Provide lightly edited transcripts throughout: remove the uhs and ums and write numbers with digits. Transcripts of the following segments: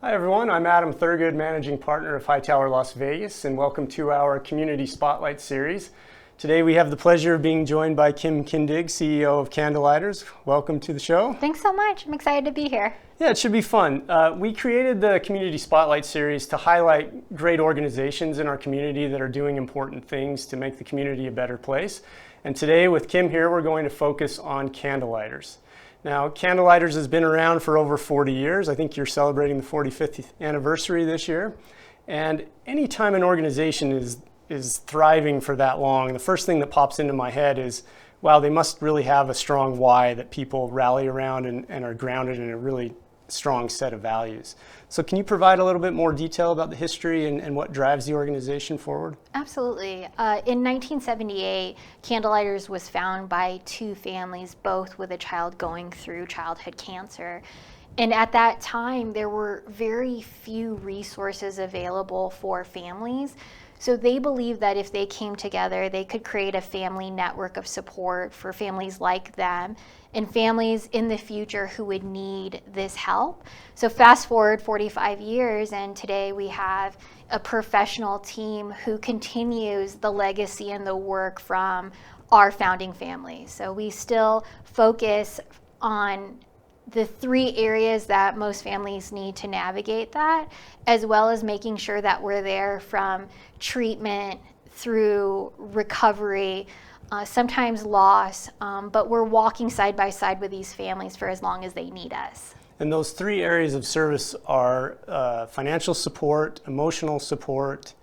Hi everyone, I'm Adam Thurgood, Managing Partner of Hightower Las Vegas, and welcome to our Community Spotlight series. Today we have the pleasure of being joined by Kim Kindig, CEO of Candlelighters. Welcome to the show. Thanks so much. I'm excited to be here. Yeah, it should be fun. We created the Community Spotlight series to highlight great organizations in our community that are doing important things to make the community a better place. And today with Kim here, we're going to focus on Candlelighters. Now, Candlelighters has been around for over 40 years. I think you're celebrating the 45th anniversary this year. And anytime an organization is thriving for that long, the first thing that pops into my head is, wow, they must really have a strong why that people rally around and are grounded in a really strong set of values. So can you provide a little bit more detail about the history and what drives the organization forward? Absolutely. In 1978, Candlelighters was founded by two families, both with a child going through childhood cancer. And at that time, there were very few resources available for families. So they believed that if they came together, they could create a family network of support for families like them and families in the future who would need this help. So fast forward 45 years, and today we have a professional team who continues the legacy and the work from our founding family. So we still focus on the three areas that most families need to navigate that, as well as making sure that we're there from treatment through recovery, sometimes loss, but we're walking side by side with these families for as long as they need us. And those three areas of service are financial support, emotional support,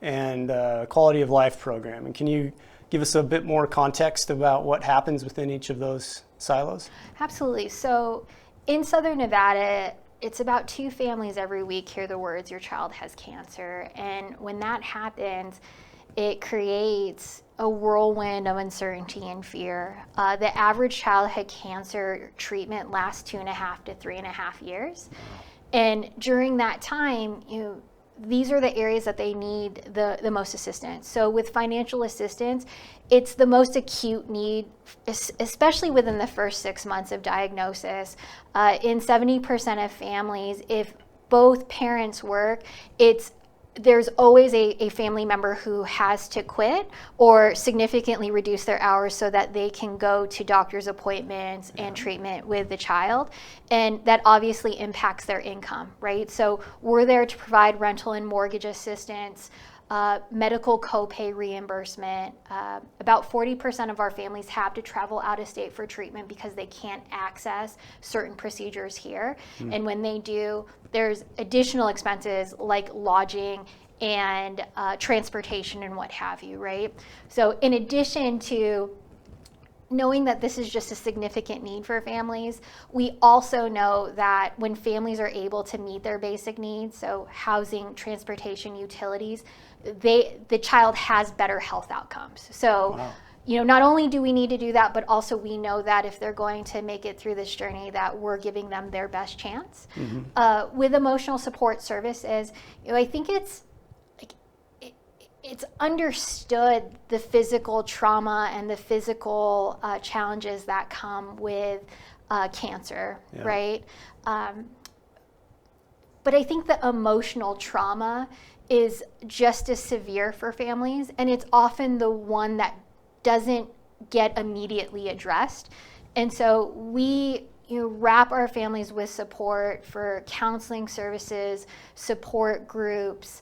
and quality of life program. And can you give us a bit more context about what happens within each of those silos? Absolutely. So in Southern Nevada, it's about 2 families every week hear the words, your child has cancer. And when that happens, it creates a whirlwind of uncertainty and fear. The average childhood cancer treatment lasts 2.5 to 3.5 years. And during that time, these are the areas that they need the most assistance. So with financial assistance, it's the most acute need, especially within the first 6 months of diagnosis. In 70% of families, if both parents work, there's always a family member who has to quit or significantly reduce their hours so that they can go to doctor's appointments and treatment with the child. And that obviously impacts their income, right? So we're there to provide rental and mortgage assistance, medical copay reimbursement. About 40% of our families have to travel out of state for treatment because they can't access certain procedures here. And when they do, there's additional expenses like lodging and transportation and what have you, right? So in addition to knowing that this is just a significant need for families, we also know that when families are able to meet their basic needs, so housing, transportation, utilities, the child has better health outcomes. So, wow. Not only do we need to do that, but also we know that if they're going to make it through this journey, that we're giving them their best chance. With emotional support services, I think it's understood the physical trauma and the physical challenges that come with cancer, right? But I think the emotional trauma is just as severe for families, and it's often the one that doesn't get immediately addressed. And so we wrap our families with support for counseling services, support groups,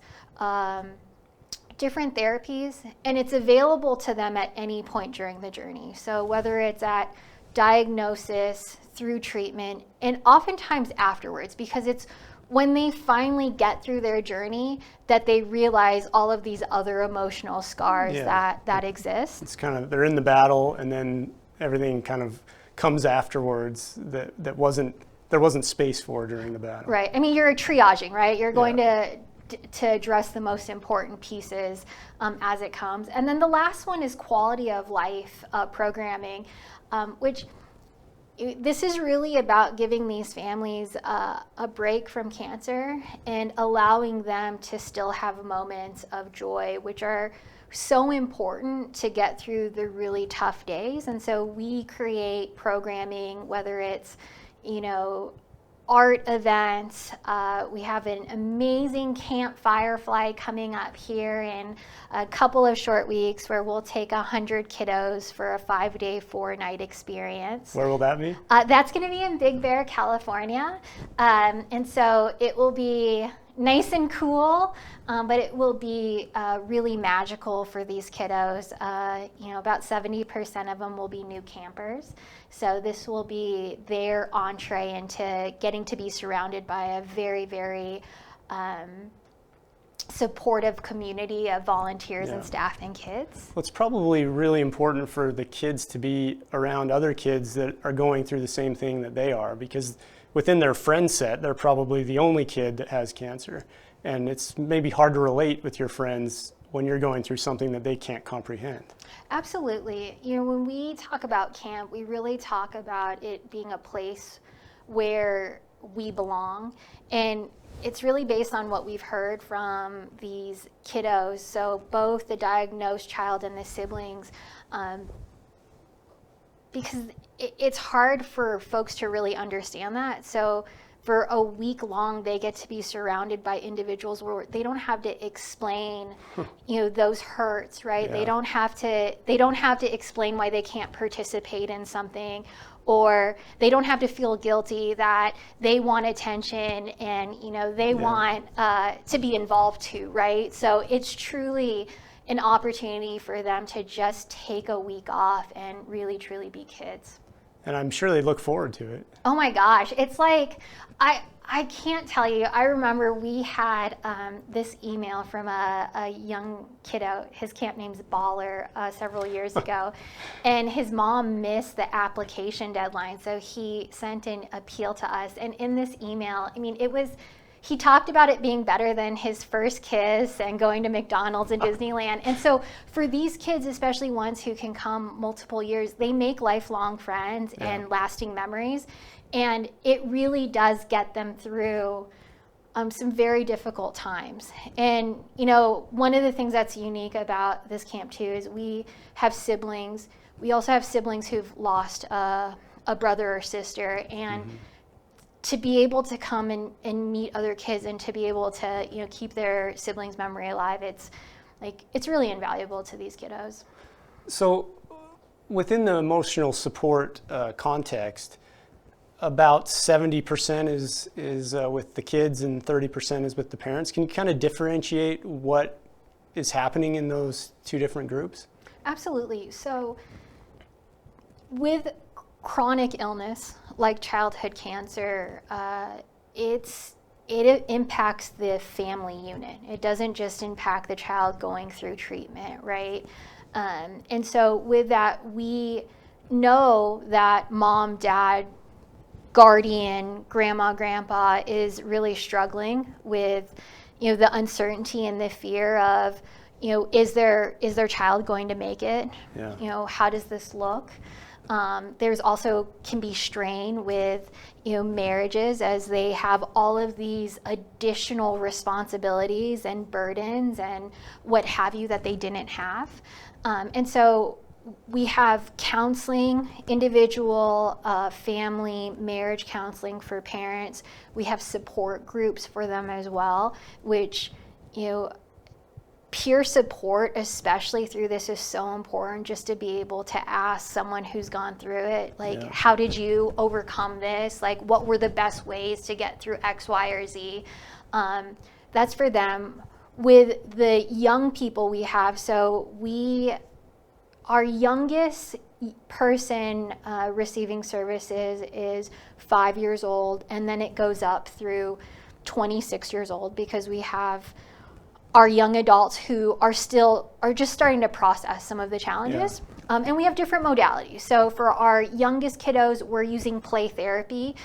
different therapies, and it's available to them at any point during the journey. So whether it's at diagnosis, through treatment, and oftentimes afterwards, because it's when they finally get through their journey that they realize all of these other emotional scars that exist. It's kind of, they're in the battle and then everything kind of comes afterwards that there wasn't space for during the battle. Right. I mean, you're triaging, right? You're going to address the most important pieces as it comes. And then the last one is quality of life programming, which this is really about giving these families a break from cancer and allowing them to still have moments of joy, which are so important to get through the really tough days. And so we create programming, whether it's, art events. We have an amazing Camp Firefly coming up here in a couple of short weeks where we'll take 100 kiddos for a 5-day, 4-night experience. Where will that be? That's going to be in Big Bear, California. And so it will be nice and cool, but it will be really magical for these kiddos. About 70% of them will be new campers. So this will be their entree into getting to be surrounded by a very, very supportive community of volunteers and staff and kids. Well, it's probably really important for the kids to be around other kids that are going through the same thing that they are, because within their friend set, they're probably the only kid that has cancer. And it's maybe hard to relate with your friends when you're going through something that they can't comprehend. Absolutely. When we talk about camp, we really talk about it being a place where we belong. And it's really based on what we've heard from these kiddos. So both the diagnosed child and the siblings, because it's hard for folks to really understand that. So for a week long, they get to be surrounded by individuals where they don't have to explain, those hurts, right? Yeah. They don't have to explain why they can't participate in something, or they don't have to feel guilty that they want attention and they want to be involved too, right? So it's truly an opportunity for them to just take a week off and really truly be kids. And I'm sure they look forward to it. Oh my gosh, it's like, I can't tell you. I remember we had this email from a young kiddo. His camp name's Baller, several years ago, and his mom missed the application deadline, so he sent an appeal to us. And in this email, he talked about it being better than his first kiss and going to McDonald's and Disneyland. And so for these kids, especially ones who can come multiple years, they make lifelong friends and lasting memories. And it really does get them through some very difficult times. And, one of the things that's unique about this camp too is we have siblings. We also have siblings who've lost a brother or sister. And to be able to come and meet other kids and to be able to keep their siblings' memory alive, it's really invaluable to these kiddos. So within the emotional support context, about 70% is with the kids and 30% is with the parents. Can you kind of differentiate what is happening in those two different groups? Absolutely. So with chronic illness like childhood cancer, it impacts the family unit. It doesn't just impact the child going through treatment, right? And so with that, we know that mom, dad, guardian, grandma, grandpa is really struggling with the uncertainty and the fear of is their child going to make it? How does this look? There's also can be strain with marriages as they have all of these additional responsibilities and burdens and what have you that they didn't have. And so we have counseling, individual, family, marriage counseling for parents. We have support groups for them as well, which, peer support, especially through this, is so important, just to be able to ask someone who's gone through it, how did you overcome this? What were the best ways to get through X, Y, or Z? That's for them. With the young people we have, our youngest person receiving services is 5 years old, and then it goes up through 26 years old, because we have our young adults who are just starting to process some of the challenges. And we have different modalities. So for our youngest kiddos, we're using play therapy,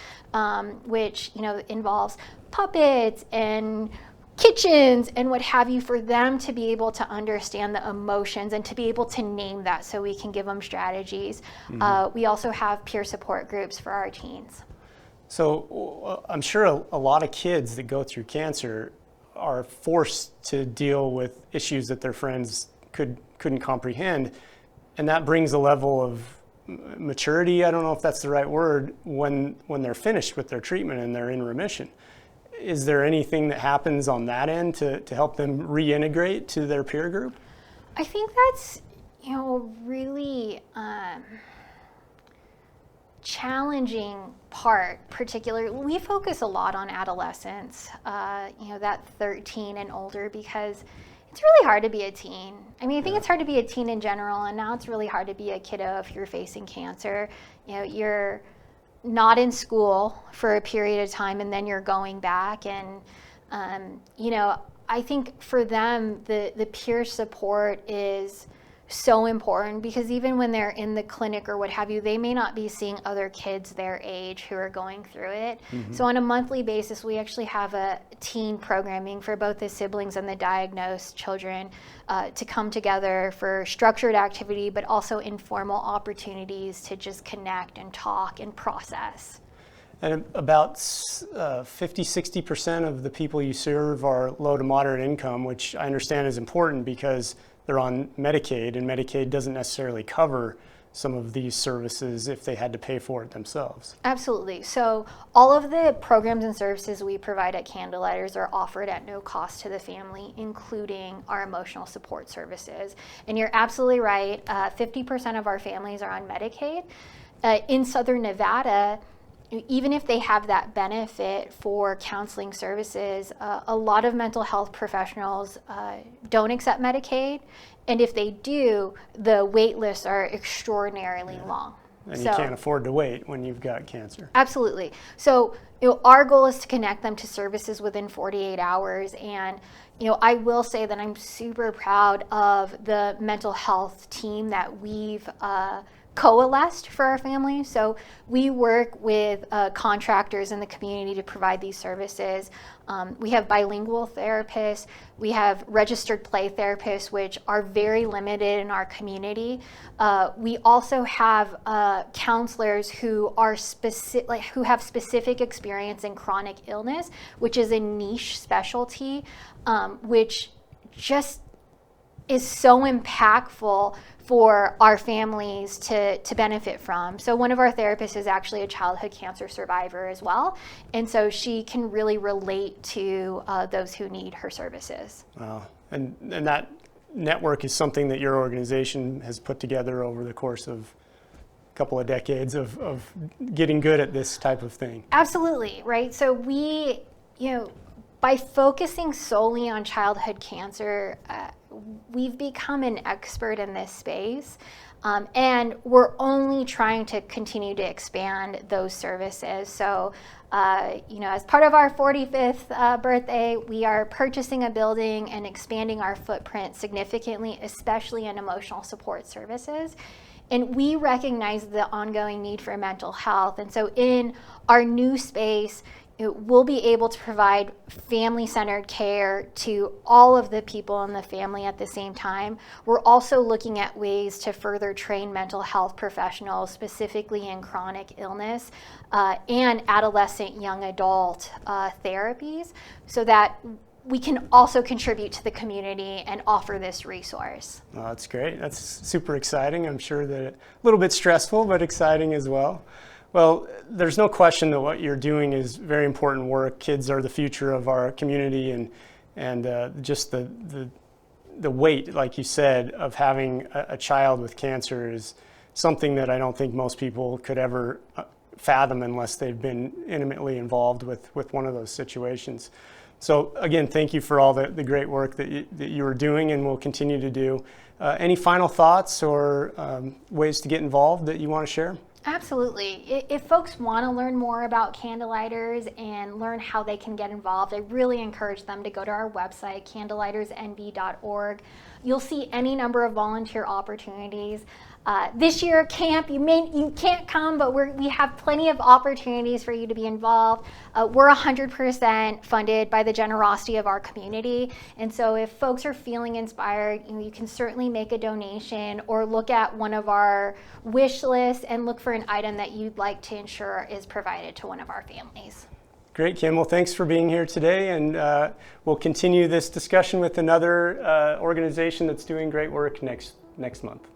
which involves puppets and kitchens and what have you, for them to be able to understand the emotions and to be able to name that so we can give them strategies. We also have peer support groups for our teens. So I'm sure a lot of kids that go through cancer are forced to deal with issues that their friends couldn't comprehend, and that brings a level of maturity, I don't know if that's the right word, when they're finished with their treatment and they're in remission. Is there anything that happens on that end to help them reintegrate to their peer group? I think that's, really challenging part. Particularly, we focus a lot on adolescents, that 13 and older, because it's really hard to be a teen. I mean, I think it's hard to be a teen in general, and now it's really hard to be a kiddo if you're facing cancer. You're not in school for a period of time, and then you're going back, and I think for them the peer support is so important, because even when they're in the clinic or what have you, they may not be seeing other kids their age who are going through it. Mm-hmm. So on a monthly basis, we actually have a teen programming for both the siblings and the diagnosed children to come together for structured activity, but also informal opportunities to just connect and talk and process. And about 50-60% of the people you serve are low to moderate income, which I understand is important because they're on Medicaid, and Medicaid doesn't necessarily cover some of these services if they had to pay for it themselves. Absolutely. So all of the programs and services we provide at Candlelighters are offered at no cost to the family, including our emotional support services. And you're absolutely right, 50% of our families are on Medicaid. In Southern Nevada, even if they have that benefit for counseling services, a lot of mental health professionals don't accept Medicaid, and if they do, the wait lists are extraordinarily long. And you can't afford to wait when you've got cancer. Absolutely. So our goal is to connect them to services within 48 hours, and I will say that I'm super proud of the mental health team that we've coalesced for our family. So we work with contractors in the community to provide these services. We have bilingual therapists. We have registered play therapists, which are very limited in our community. We also have counselors who are who have specific experience in chronic illness, which is a niche specialty, which just is so impactful for our families to benefit from. So one of our therapists is actually a childhood cancer survivor as well, and so she can really relate to those who need her services. Wow, and that network is something that your organization has put together over the course of a couple of decades of getting good at this type of thing. Absolutely, right? So we, by focusing solely on childhood cancer, we've become an expert in this space, and we're only trying to continue to expand those services. So, as part of our 45th birthday, we are purchasing a building and expanding our footprint significantly, especially in emotional support services. And we recognize the ongoing need for mental health. And so in our new space, we'll be able to provide family-centered care to all of the people in the family at the same time. We're also looking at ways to further train mental health professionals, specifically in chronic illness and adolescent young adult therapies, so that we can also contribute to the community and offer this resource. Well, that's great. That's super exciting. I'm sure that a little bit stressful, but exciting as well. Well, there's no question that what you're doing is very important work. Kids are the future of our community, and just the weight, like you said, of having a child with cancer is something that I don't think most people could ever fathom unless they've been intimately involved with one of those situations. So again, thank you for all the great work that you are doing and will continue to do. Any final thoughts or ways to get involved that you want to share? Absolutely. If folks want to learn more about Candlelighters and learn how they can get involved, I really encourage them to go to our website, candlelightersnb.org. You'll see any number of volunteer opportunities. This year, camp, you can't come, but we have plenty of opportunities for you to be involved. We're 100% funded by the generosity of our community, and so if folks are feeling inspired, you can certainly make a donation or look at one of our wish lists and look for an item that you'd like to ensure is provided to one of our families. Great, Kim. Well, thanks for being here today, and we'll continue this discussion with another organization that's doing great work next month.